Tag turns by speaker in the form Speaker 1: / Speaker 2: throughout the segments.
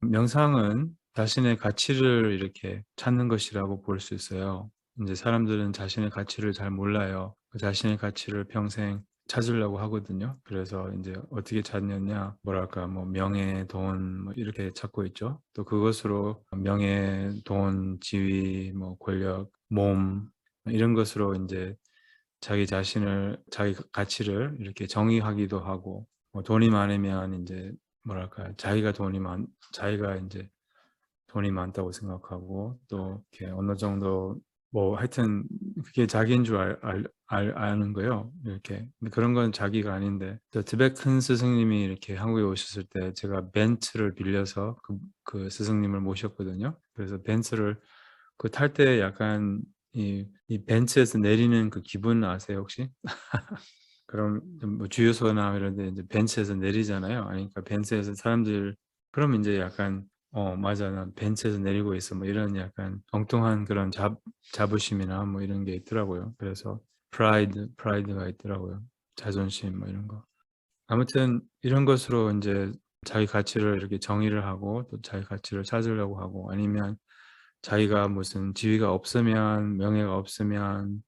Speaker 1: 명상은 자신의 가치를 이렇게 찾는 것이라고 볼 수 있어요. 인제 사람들은 자신의 가치를 잘 몰라요. 그 자신의 가치를 평생 찾으려고 하거든요. 그래서 인제 어떻게 찾느냐, 뭐랄까 뭐 명예, 돈 뭐 이렇게 찾고 있죠. 또 그것으로 명예, 돈, 지위, 뭐 권력, 몸 이런 것으로 인제 자기 자신을 자기 가치를 이렇게 정의하기도 하고, 뭐 돈이 많으면 인제 뭐랄까 자기가 인제 돈이 많다고 생각하고, 또 이렇게 어느 정도 뭐 하여튼 그게 자기인 줄 아는 거예요, 이렇게. 근데 그런 건 자기가 아닌데, 또 티베트 큰 스승님이 이렇게 한국에 오셨을 때 제가 벤츠를 빌려서 그 스승님을 모셨거든요. 그래서 벤츠를 탈 때 약간 이 벤츠에서 내리는 그 기분 아세요 혹시? 그럼 좀 뭐 주유소나 이런 데 인제 벤츠에서 내리잖아요. 아니 그러니까 벤츠에서 사람들, 그럼 인제 약간 맞아. 난 벤츠에서 내리고 있어." 뭐 이런 약간 엉뚱한 그런 자부심이나 뭐 이런 게 있더라고요. 그래서 프라이드가 있더라고요. 자존심 뭐 이런 거. 아무튼 이런 것으로 인제 자기 가치를 이렇게 정의를 하고, 또 자기 가치를 찾으려고 하고, 아니면 자기가 무슨 지위가 없으면, 명예가 없으면,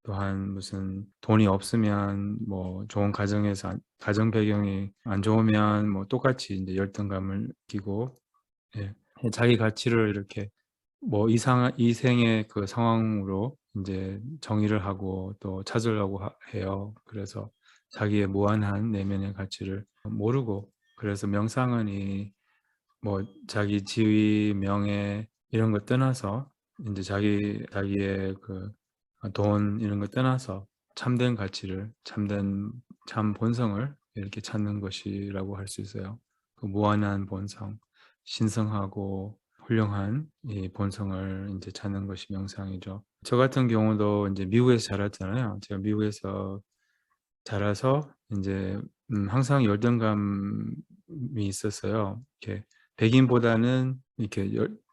Speaker 1: 또한 무슨 돈이 없으면, 뭐 좋은 가정에서 가정 배경이 안 좋으면 뭐 똑같이 인제 열등감을 느끼고, 예. 자기 가치를 이렇게 뭐 이 생의 그 상황으로 인제 정의를 하고 또 찾으려고 해요. 그래서 자기의 무한한 내면의 가치를 모르고, 그래서 명상은 뭐 자기 지위, 명예 이런 거 떠나서 인제 자기의 그 돈 이런 거 떠나서 참된 가치를, 참 본성을 이렇게 찾는 것이라고 할 수 있어요. 그 무한한 본성, 신성하고 훌륭한 이 본성을 인제 찾는 것이 명상이죠. 저 같은 경우도 인제 미국에서 자랐잖아요. 제가 미국에서 자라서 인제 항상 열등감이 있었어요. 이렇게 백인보다는 이렇게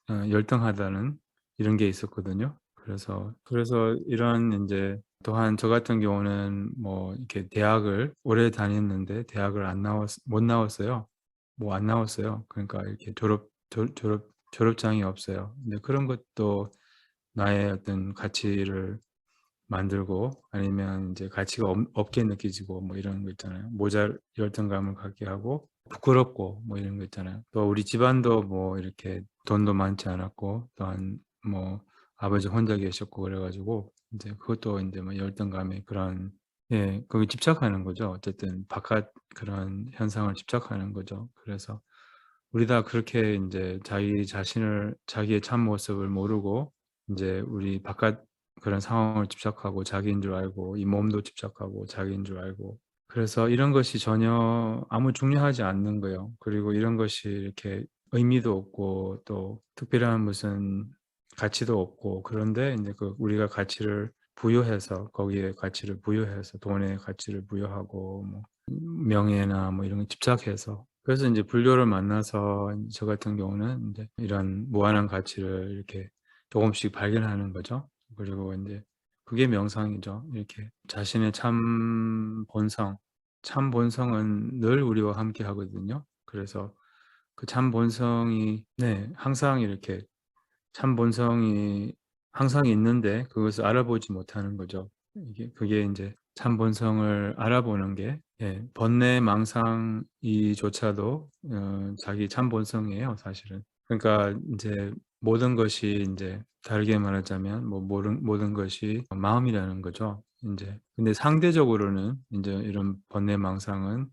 Speaker 1: 열등하다는 이런 게 있었거든요. 그래서 이런 인제, 또한 저 같은 경우는 뭐 이렇게 대학을 오래 다녔는데 대학을 못 나왔어요. 뭐 안 나왔어요. 그러니까 이렇게 졸업장이 없어요. 근데 그런 것도 나의 어떤 가치를 만들고, 아니면 인제 가치가 없게 느껴지고 뭐 이런 거 있잖아요. 열등감을 갖게 하고 부끄럽고 뭐 이런 거 있잖아요. 또 우리 집안도 뭐 이렇게 돈도 많지 않았고, 또한 뭐 아버지 혼자 계셨고 그래 가지고 인제 그것도 인제 뭐 열등감의 그런, 예 거기에 집착하는 거죠. 어쨌든 바깥 그런 현상을 집착하는 거죠. 그래서 우리 다 그렇게 인제 자기의 참모습을 모르고 인제 우리 바깥 그런 상황을 집착하고 자기인 줄 알고, 이 몸도 집착하고 자기인 줄 알고, 그래서 이런 것이 전혀 아무 중요하지 않는 거예요. 그리고 이런 것이 이렇게 의미도 없고 또 특별한 무슨 가치도 없고, 그런데 인제 우리가 가치를 부여해서, 거기에 가치를 부여해서 돈에 가치를 부여하고 뭐 명예나 뭐 이런 거 집착해서, 그래서 인제 불교를 만나서 저 같은 경우는 인제 이런 무한한 가치를 이렇게 조금씩 발견하는 거죠. 그리고 인제 그게 명상이죠. 이렇게 자신의 참 본성은 늘 우리와 함께 하거든요. 그래서 그 참 본성이, 네 항상 이렇게 참 본성이 항상 있는데 그것을 알아보지 못하는 거죠. 그게 인제 참 본성을 알아보는 게, 예 번뇌망상이조차도 자기 참 본성이에요 사실은. 그러니까 인제 모든 것이 인제 다르게 말하자면 뭐 모든 것이 마음이라는 거죠 인제. 근데 상대적으로는 인제 이런 번뇌망상은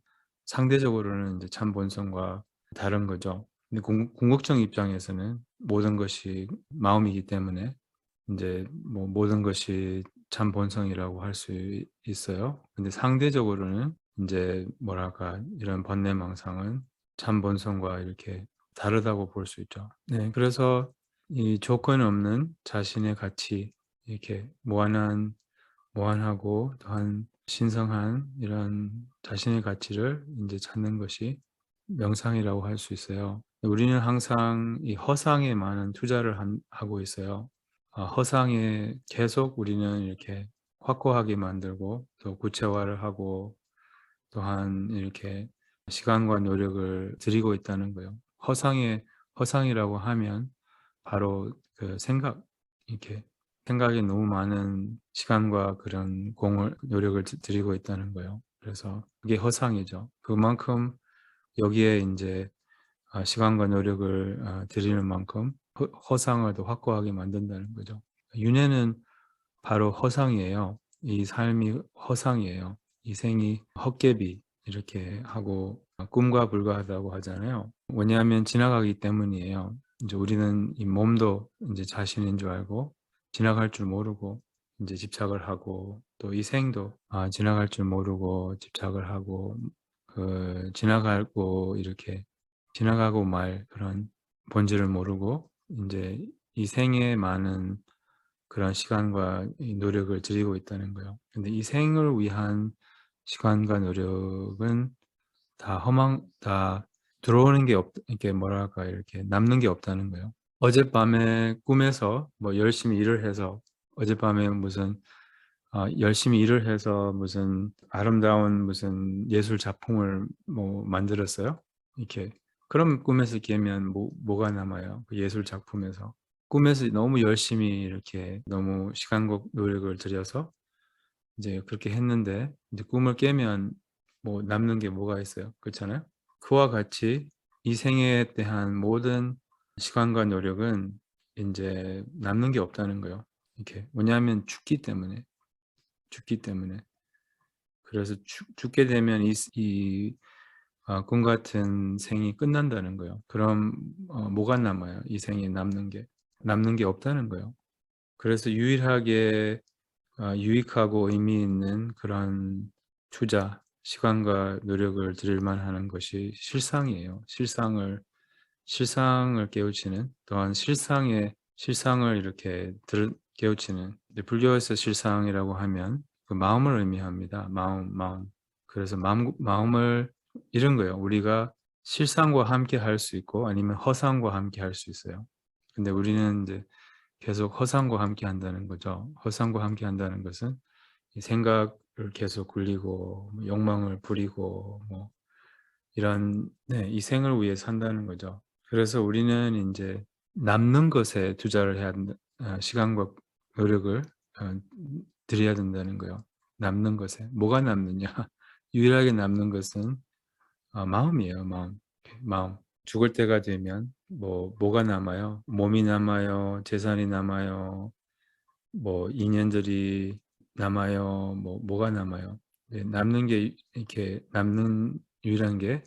Speaker 1: 상대적으로는 인제 참 본성과 다른 거죠. 근데 궁극적 입장에서는 모든 것이 마음이기 때문에 인제 뭐 모든 것이 참 본성이라고 할 수 있어요. 근데 상대적으로는 인제 뭐랄까 이런 번뇌망상은 참 본성과 이렇게 다르다고 볼 수 있죠. 네 그래서 이 조건 없는 자신의 가치, 이렇게 무한하고 또한 신성한 이런 자신의 가치를 인제 찾는 것이 명상이라고 할 수 있어요. 우리는 항상 이 허상에 많은 투자를 하고 있어요. 허상에 계속 우리는 이렇게 확고하게 만들고 또 구체화를 하고, 또한 이렇게 시간과 노력을 들이고 있다는 거예요. 허상이라고 하면 바로 그 이렇게 생각에 너무 많은 시간과 그런 공을 노력을 들이고 있다는 거예요. 그래서 그게 허상이죠. 그만큼 여기에 인제 시간과 노력을 들이는 만큼 허상을 더 확고하게 만든다는 거죠. 윤회는 바로 허상이에요. 이 삶이 허상이에요. 이 생이 헛개비 이렇게 하고 꿈과 불과하다고 하잖아요. 왜냐하면 지나가기 때문이에요. 인제 우리는 이 몸도 인제 자신인 줄 알고 지나갈 줄 모르고 인제 집착을 하고, 또 이 생도 지나갈 줄 모르고 집착을 하고 지나가고 이렇게 지나가고 말 그런 본질을 모르고 인제 이 생에 많은 그런 시간과 이 노력을 들이고 있다는 거예요. 근데 이 생을 위한 시간과 노력은 다 들어오는 게 이렇게 뭐랄까 이렇게 남는 게 없다는 거예요. 어젯밤에 꿈에서 뭐 열심히 일을 해서 어젯밤에 무슨 열심히 일을 해서 무슨 아름다운 무슨 예술 작품을 뭐 만들었어요. 이렇게 그럼 꿈에서 깨면 뭐가 남아요? 그 예술 작품에서. 꿈에서 너무 열심히 이렇게 너무 시간과 노력을 들여서 이제 그렇게 했는데 이제 꿈을 깨면 뭐 남는 게 뭐가 있어요? 그렇잖아요? 그와 같이 이 생에 대한 모든 시간과 노력은 인제 남는 게 없다는 거예요. 이렇게. 왜냐하면 죽기 때문에. 그래서 죽게 되면 꿈 같은 생이 끝난다는 거예요. 그럼 뭐가 남아요? 이 생에 남는 게. 남는 게 없다는 거예요. 그래서 유일하게 유익하고 의미 있는 그런 투자, 시간과 노력을 들일 만하는 것이 실상이에요. 실상을 깨우치는, 또한 실상을 이렇게 깨우치는. 이제 불교에서 실상이라고 하면 그 마음을 의미합니다. 마음. 그래서 마음을 이런 거예요. 우리가 실상과 함께 할 수 있고 아니면 허상과 함께 할 수 있어요. 근데 우리는 인제 계속 허상과 함께 한다는 거죠. 허상과 함께 한다는 것은 이 생각을 계속 굴리고 뭐 욕망을 부리고 뭐 이런, 네, 이 생을 위해 산다는 거죠. 그래서 우리는 인제 남는 것에 투자를 해야 된다. 시간과 노력을 어 들여야 된다는 거예요. 남는 것에. 뭐가 남느냐. 유일하게 남는 것은 마음이에요, 마음. 마음. 죽을 때가 되면 뭐가 남아요? 몸이 남아요? 재산이 남아요? 뭐 인연들이 남아요? 뭐가 남아요? 네, 남는 게 이렇게 남는 유일한 게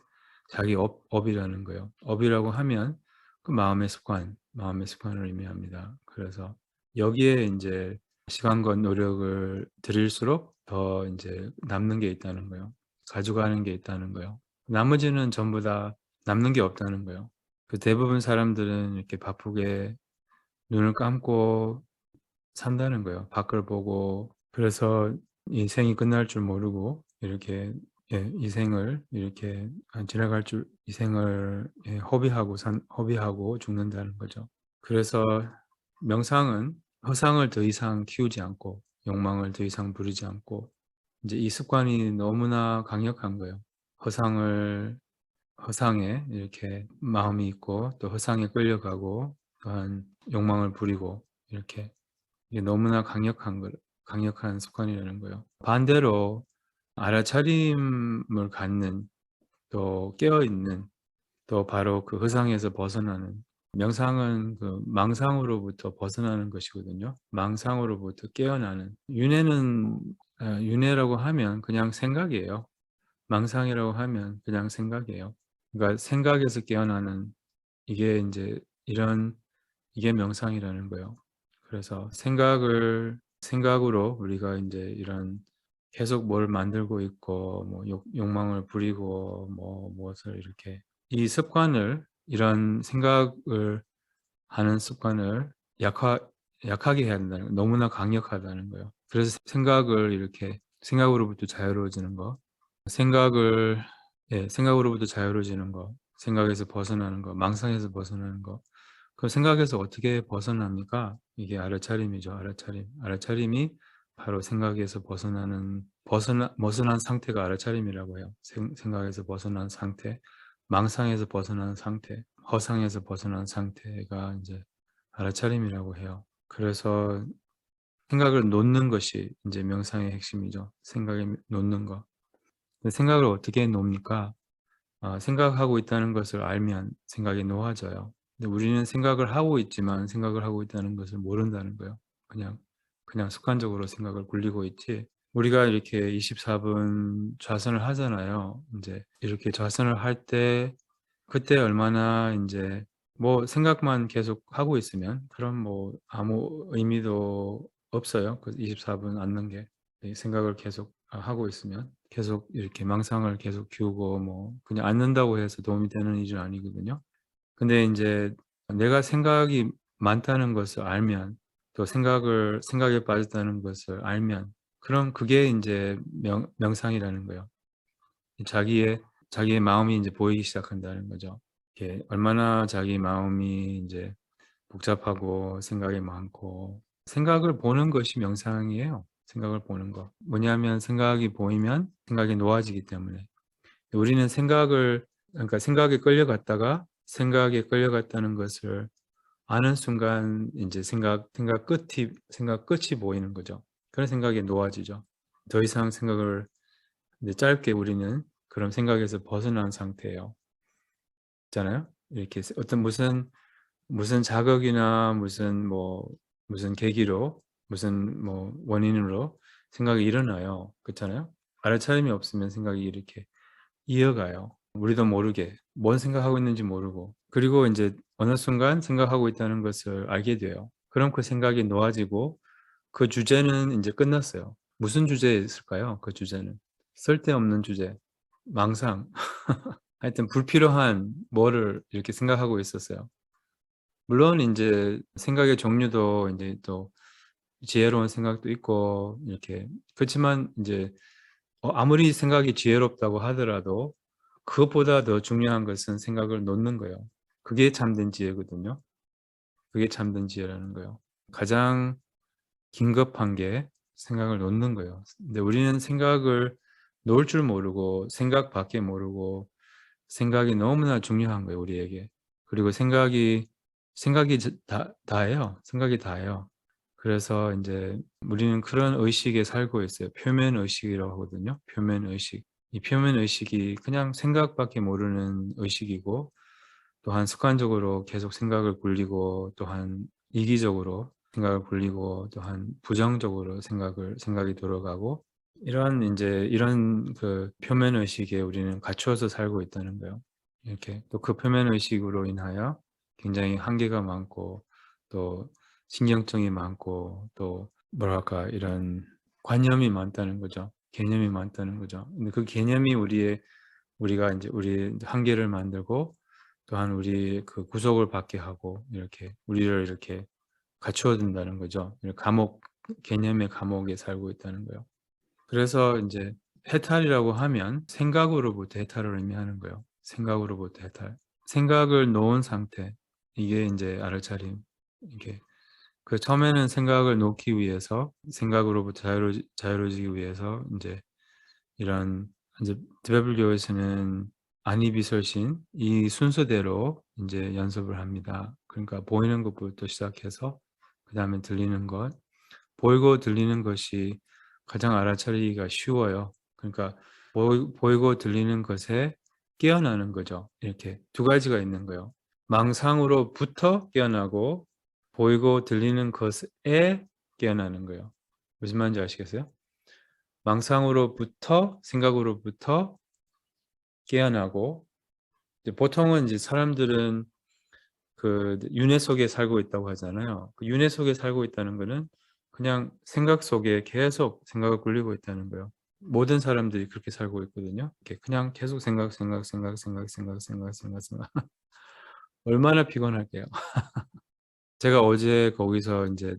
Speaker 1: 자기 업이라는 거예요. 업이라고 하면 그 마음의 습관을 의미합니다. 그래서 여기에 인제 시간과 노력을 들일수록 더 인제 남는 게 있다는 거예요. 가져가는 게 있다는 거예요. 나머지는 전부 다 남는 게 없다는 거예요. 그 대부분 사람들은 이렇게 바쁘게 눈을 감고 산다는 거예요. 밖을 보고. 그래서 인생이 끝날 줄 모르고 이렇게, 예, 이 생을 이렇게 지나갈 줄, 이 생을, 예, 허비하고 죽는다는 거죠. 그래서 명상은 허상을 더 이상 키우지 않고 욕망을 더 이상 부리지 않고, 인제 이 습관이 너무나 강력한 거예요. 허상을 허상에 이렇게 마음이 있고 또 허상에 끌려가고 또한 욕망을 부리고 이렇게, 이게 너무나 강력한 습관이라는 거예요. 반대로 알아차림을 갖는, 또 깨어 있는, 또 바로 그 허상에서 벗어나는, 명상은 그 망상으로부터 벗어나는 것이거든요. 망상으로부터 깨어나는. 윤회라고 하면 그냥 생각이에요. 망상이라고 하면 그냥 생각이에요. 그러니까 생각에서 깨어나는, 이게 인제 이게 명상이라는 거예요. 그래서 생각으로 우리가 인제 이런 계속 뭘 만들고 있고 뭐 욕망을 부리고 뭐 무엇을 이렇게, 이 습관을, 이런 생각을 하는 습관을 약하게 해야 된다는 거예요. 너무나 강력하다는 거예요. 그래서 생각으로부터 자유로워지는 거, 생각을 예, 생각으로부터 자유로워지는 거, 생각에서 벗어나는 거, 망상에서 벗어나는 거. 그 생각에서 어떻게 벗어납니까? 이게 알아차림이죠, 알아차림. 알아차림이 바로 생각에서 벗어난 상태가 알아차림이라고 해요. 생각에서 벗어난 상태, 망상에서 벗어난 상태, 허상에서 벗어난 상태가 인제 알아차림이라고 해요. 그래서 생각을 놓는 것이 인제 명상의 핵심이죠. 생각을 놓는 거. 근데 생각을 어떻게 놓습니까? 생각하고 있다는 것을 알면 생각이 놓아져요. 근데 우리는 생각을 하고 있지만 생각을 하고 있다는 것을 모른다는 거예요. 그냥, 그냥 습관적으로 생각을 굴리고 있지, 우리가 이렇게 24분 좌선을 하잖아요. 인제 이렇게 좌선을 할 때 그때 얼마나 인제 뭐 생각만 계속 하고 있으면 그럼 뭐 아무 의미도 없어요. 그 24분 앉는 게. 이 생각을 계속 하고 있으면 계속 이렇게 망상을 계속 키우고 뭐 그냥 앉는다고 해서 도움이 되는 일은 아니거든요. 근데 인제 내가 생각이 많다는 것을 알면, 또 생각에 빠졌다는 것을 알면, 그럼 그게 인제 명상이라는 거예요. 이 자기의 마음이 인제 보이기 시작한다는 거죠. 이게 얼마나 자기 마음이 인제 복잡하고 생각이 많고, 생각을 보는 것이 명상이에요. 생각을 보는 거. 뭐냐면 생각이 보이면 생각이 놓아지기 때문에. 우리는 그러니까 생각에 끌려갔다는 것을 아는 순간 인제 생각 끝이 보이는 거죠. 그런 생각에 놓아지죠. 더 이상 생각을, 이제 짧게 우리는 그런 생각에서 벗어난 상태예요. 있잖아요. 이렇게 어떤 무슨 자극이나 무슨 계기로, 무슨 뭐 원인으로 생각이 일어나요. 그렇잖아요. 알아차림이 없으면 생각이 이렇게 이어가요. 우리도 모르게 뭔 생각하고 있는지 모르고. 그리고 인제 어느 순간 생각하고 있다는 것을 알게 돼요. 그럼 그 생각이 놓아지고 그 주제는 인제 끝났어요. 무슨 주제였을까요? 그 주제는. 쓸데없는 주제, 망상, 하여튼 불필요한 뭐를 이렇게 생각하고 있었어요. 물론 인제 생각의 종류도 인제 또 지혜로운 생각도 있고 이렇게, 그렇지만 인제 아무리 생각이 지혜롭다고 하더라도 그것보다 더 중요한 것은 생각을 놓는 거예요. 그게 참된 지혜거든요. 그게 참된 지혜라는 거예요. 가장 긴급한 게 생각을 놓는 거예요. 근데 우리는 생각을 놓을 줄 모르고 생각밖에 모르고, 생각이 너무나 중요한 거예요, 우리에게. 그리고 생각이 다예요. 생각이 다예요. 그래서 인제 우리는 그런 의식에 살고 있어요. 표면 의식이라고 하거든요. 표면 의식. 이 표면 의식이 그냥 생각밖에 모르는 의식이고, 또한 습관적으로 계속 생각을 굴리고, 또한 이기적으로 생각을 굴리고, 또한 부정적으로 생각이 돌아가고, 이런 그 표면 의식에 우리는 갇혀서 살고 있다는 거예요. 이렇게 또 그 표면 의식으로 인하여 굉장히 한계가 많고, 또 신경증이 많고, 또 뭐랄까 이런 관념이 많다는 거죠. 개념이 많다는 거죠. 근데 그 개념이 우리가 인제 우리의 한계를 만들고, 또한 우리의 그 구속을 받게 하고, 이렇게 우리를 이렇게 갖추어 둔다는 거죠. 이 개념의 감옥에 살고 있다는 거예요. 그래서 인제 해탈이라고 하면 생각으로부터 해탈을 의미하는 거예요. 생각으로부터 해탈. 생각을 놓은 상태, 이게 인제 알아차림. 이게 그 처음에는 생각을 놓기 위해서, 생각으로부터 자유로워지기 위해서 인제 이런, 인제 드베블교에서는 안이비설신 이 순서대로 인제 연습을 합니다. 그러니까 보이는 것부터 시작해서 그다음에 들리는 것, 보이고 들리는 것이 가장 알아차리기가 쉬워요. 그러니까 보이고 들리는 것에 깨어나는 거죠. 이렇게 두 가지가 있는 거예요. 망상으로부터 깨어나고 보이고 들리는 것에 깨어나는 거예요. 무슨 말인지 아시겠어요? 망상으로부터, 생각으로부터 깨어나고, 이제 보통은 이제 사람들은 그 윤회 속에 살고 있다고 하잖아요. 그 윤회 속에 살고 있다는 거는 그냥 생각 속에 계속 생각을 굴리고 있다는 거예요. 모든 사람들이 그렇게 살고 있거든요. 이렇게 그냥 계속 생각. 얼마나 피곤할게요. 제가 어제 거기서 인제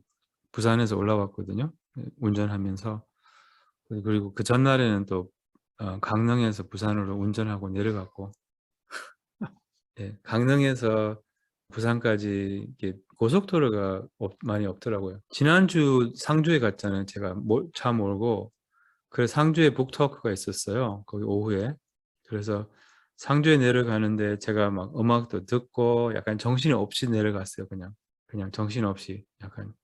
Speaker 1: 부산에서 올라왔거든요, 운전하면서. 그리고 그 전날에는 또 강릉에서 부산으로 운전하고 내려갔고, 예, 강릉에서 부산까지 이게 고속도로가 많이 없더라고요. 지난주 상주에 갔잖아요. 제가 차 몰고. 그래서 상주에 북토크가 있었어요, 거기 오후에. 그래서 상주에 내려가는데 제가 막 음악도 듣고 약간 정신이 없이 내려갔어요 그냥. 그냥 정신없이 약간.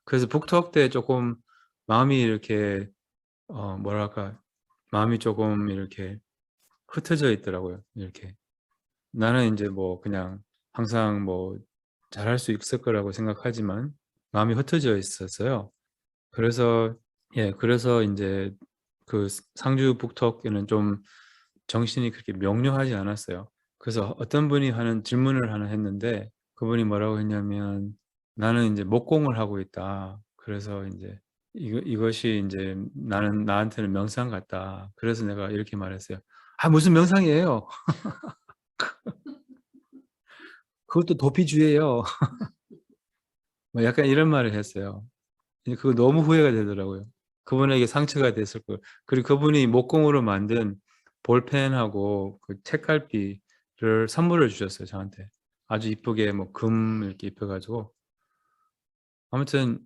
Speaker 1: 그래서 북턱 때 쪼끔 마음이 이렇게 뭐랄까 마음이 쪼금 이렇게 흩어져 있더라고요 이렇게. 나는 인제 뭐 그냥 항상 뭐 잘할 수 있을 거라고 생각하지만 마음이 흩어져 있었어요. 그래서 그래서 인제 그 상주 북토크는 좀 정신이 그렇게 명료하지 않았어요. 그래서 어떤 분이 하는 질문을 하나 했는데 그분이 뭐라고 했냐면 "나는 인제 목공을 하고 있다. 그래서 인제 이것이 인제 나는 나한테는 명상 같다." 그래서 내가 이렇게 말했어요. "아 무슨 명상이에요. 그것도 도피주예요." 뭐 약간 이런 말을 했어요. 근데 그거 너무 후회가 되더라고요. 그분에게 상처가 됐을 거예요. 그리고 그분이 목공으로 만든 볼펜하고 그 책갈피를 선물을 주셨어요 저한테. 아주 이쁘게 뭐 금 이렇게 입혀 가지고. 아무튼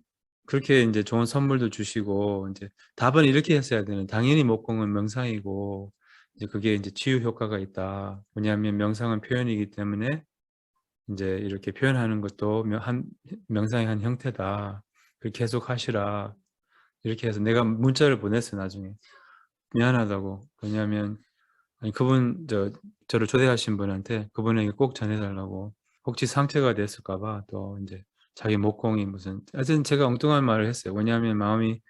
Speaker 1: 그렇게 인제 좋은 선물도 주시고 인제 답은 이렇게 했어야 되는 당연히 목공은 명상이고 이제 그게 인제 치유 효과가 있다. 왜냐하면 명상은 표현이기 때문에 인제 이렇게 표현하는 것도 명상의 한 형태다. 그 계속 하시라. 이렇게 해서 내가 문자를 보냈어요 나중에. 미안하다고. 왜냐하면 아니 그분 저를 초대하신 분한테 그분에게 꼭 전해 달라고. 혹시 상처가 됐을까 봐 또 인제 자기 목공이 무슨 하여튼 제가 엉뚱한 말을 했어요. 왜냐하면 마음이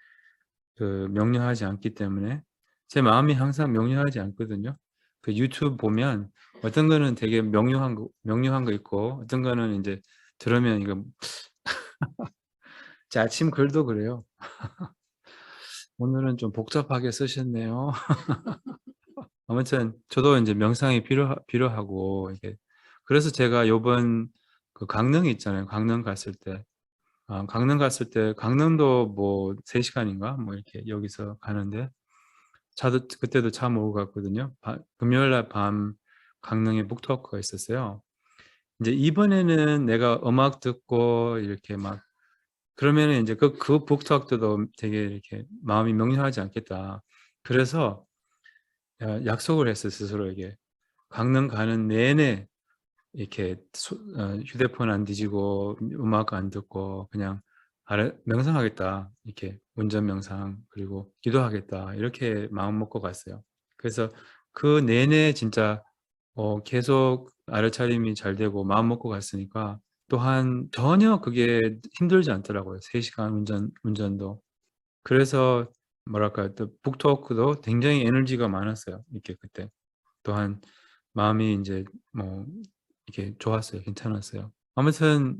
Speaker 1: 명료하지 않기 때문에. 제 마음이 항상 명료하지 않거든요. 그 유튜브 보면 어떤 거는 되게 명료한 거 있고 어떤 거는 인제 들으면 이거 제 아침 글도 그래요. "오늘은 좀 복잡하게 쓰셨네요." 아무튼 저도 인제 명상이 필요하고 이게 그래서 제가 요번 그 강릉 있잖아요. 강릉 갔을 때 강릉 갔을 때 강릉도 뭐 3 시간인가 뭐 이렇게 여기서 가는데 차도 그때도 차 몰고 갔거든요. 금요일 날 밤 강릉에 북토크가 있었어요. 인제 이번에는 내가 음악 듣고 이렇게 막 그러면은 인제 그 북토크도 되게 이렇게 '마음이 명료하지 않겠다.' 그래서 약속을 했어요 스스로에게. 강릉 가는 내내 이렇게 휴대폰 안 뒤지고 음악 안 듣고 그냥 명상하겠다. 이렇게 운전 명상 그리고 기도하겠다. 이렇게 마음 먹고 갔어요. 그래서 그 내내 진짜 계속 알아차림이 잘 되고 마음 먹고 갔으니까 또한 전혀 그게 힘들지 않더라고요 3 시간 운전도. 그래서 뭐랄까 또 북토크도 굉장히 에너지가 많았어요 이렇게 그때. 또한 마음이 인제 뭐 이렇게 좋았어요. 괜찮았어요. 아무튼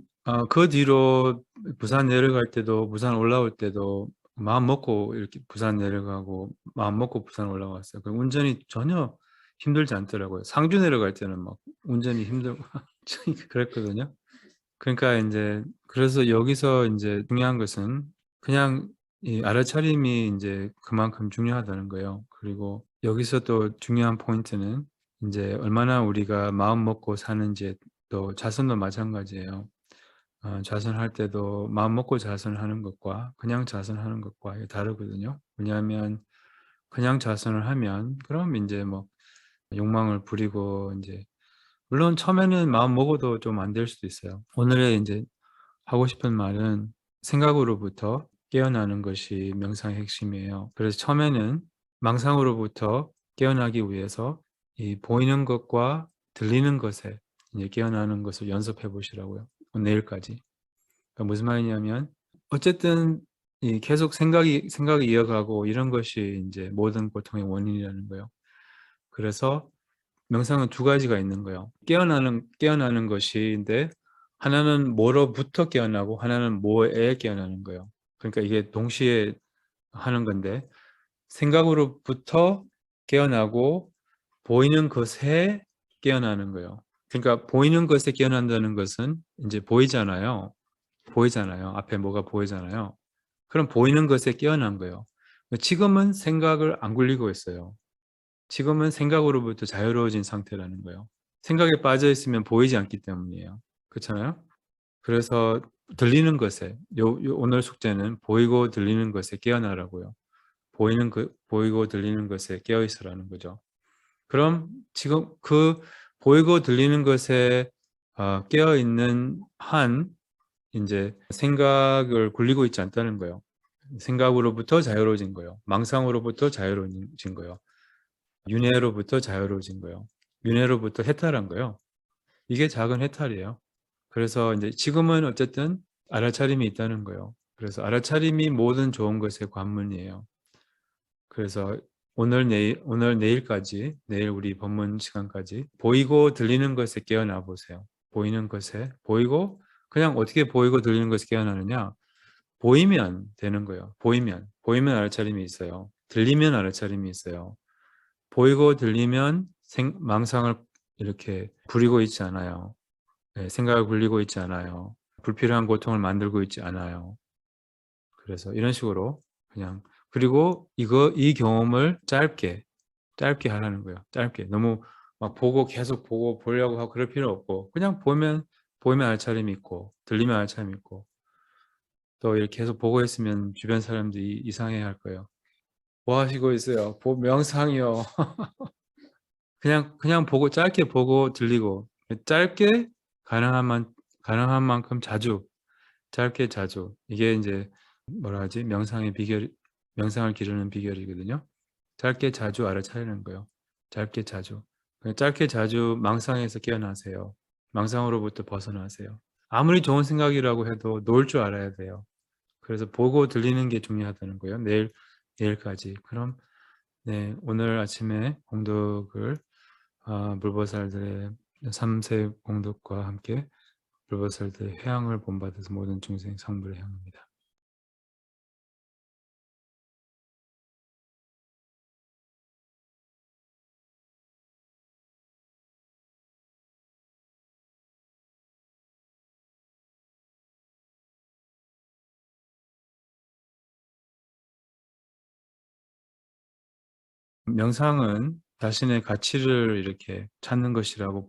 Speaker 1: 그 뒤로 부산 내려갈 때도 부산 올라올 때도 마음 먹고 이렇게 부산 내려가고 마음 먹고 부산 올라왔어요. 그 운전이 전혀 힘들지 않더라고요. 상주 내려갈 때는 막 운전이 힘들고 그랬거든요. 그러니까 인제 그래서 여기서 인제 중요한 것은 그냥 이 알아차림이 인제 그만큼 중요하다는 거예요. 그리고 여기서 또 중요한 포인트는 인제 얼마나 우리가 마음 먹고 사는지에 또 자선도 마찬가지예요. 자선할 때도 마음 먹고 자선하는 것과 그냥 자선하는 것과 이게 다르거든요. 왜냐하면 그냥 자선을 하면 그럼 인제 뭐 욕망을 부리고 인제 물론 처음에는 마음 먹어도 좀 안 될 수도 있어요. 오늘의 인제 하고 싶은 말은 생각으로부터 깨어나는 것이 명상의 핵심이에요. 그래서 처음에는 망상으로부터 깨어나기 위해서 이 보이는 것과 들리는 것에 이제 깨어나는 것을 연습해 보시라고요. 내일까지. 그러니까 무슨 말이냐면 어쨌든 이 계속 생각이 이어가고 이런 것이 인제 모든 고통의 원인이라는 거예요. 그래서 명상은 두 가지가 있는 거예요. 깨어나는 것인데 하나는 뭐로부터 깨어나고 하나는 뭐에 깨어나는 거예요. 그러니까 이게 동시에 하는 건데 생각으로부터 깨어나고 보이는 것에 깨어나는 거예요. 그러니까 보이는 것에 깨어난다는 것은 인제 보이잖아요. 앞에 뭐가 보이잖아요. 그럼 보이는 것에 깨어난 거예요. 지금은 생각을 안 굴리고 있어요. 지금은 생각으로부터 자유로워진 상태라는 거예요. 생각에 빠져 있으면 보이지 않기 때문이에요. 그렇잖아요? 그래서 들리는 것에 오늘 숙제는 보이고 들리는 것에 깨어나라고요. 보이고 들리는 것에 깨어 있으라는 거죠. 그럼 지금 그 보이고 들리는 것에 깨어 있는 한 인제 생각을 굴리고 있지 않다는 거예요. 생각으로부터 자유로워진 거예요. 망상으로부터 자유로워진 거예요. 윤회로부터 자유로워진 거예요. 윤회로부터 해탈한 거예요. 이게 작은 해탈이에요. 그래서 인제 지금은 어쨌든 알아차림이 있다는 거예요. 그래서 알아차림이 모든 좋은 것의 관문이에요. 그래서 오늘 내일까지, 내일 우리 법문 시간까지 보이고 들리는 것에 깨어나 보세요. 보이는 것에 보이고 그냥 어떻게 보이고 들리는 것에 깨어나느냐? 보이면 되는 거예요. 보이면 알아차림이 있어요. 들리면 알아차림이 있어요. 보이고 들리면 망상을 이렇게 부리고 있지 않아요. 네, 생각을 굴리고 있지 않아요. 불필요한 고통을 만들고 있지 않아요. 그래서 이런 식으로 그냥 그리고 이 경험을 짧게 하라는 거예요. 짧게. 너무 막 보고 계속 보려고 하고 그럴 필요 없고 그냥 보이면 알차림이 있고 들리면 알차림이 있고 또 이렇게 계속 보고 있으면 주변 사람들이 이상해할 거예요. "뭐 하시고 있어요?" 명상이요." 그냥 보고 짧게 보고 들리고 짧게 가능한 만큼 자주 짧게 자주 이게 인제 뭐라 하지? 명상을 기르는 비결이거든요. 짧게 자주 알아차리는 거예요. 짧게 자주. 짧게 자주 망상에서 깨어나세요. 망상으로부터 벗어나세요. 아무리 좋은 생각이라고 해도 놓을 줄 알아야 돼요. 그래서 보고 들리는 게 중요하다는 거예요. 내일까지. 그럼 네 오늘 아침에 공덕을 물보살들의 3세 공덕과 함께 불보살들의 회양을 본받아서 모든 중생 성불에 향합니다. 명상은 자신의 가치를 이렇게 찾는 것이라고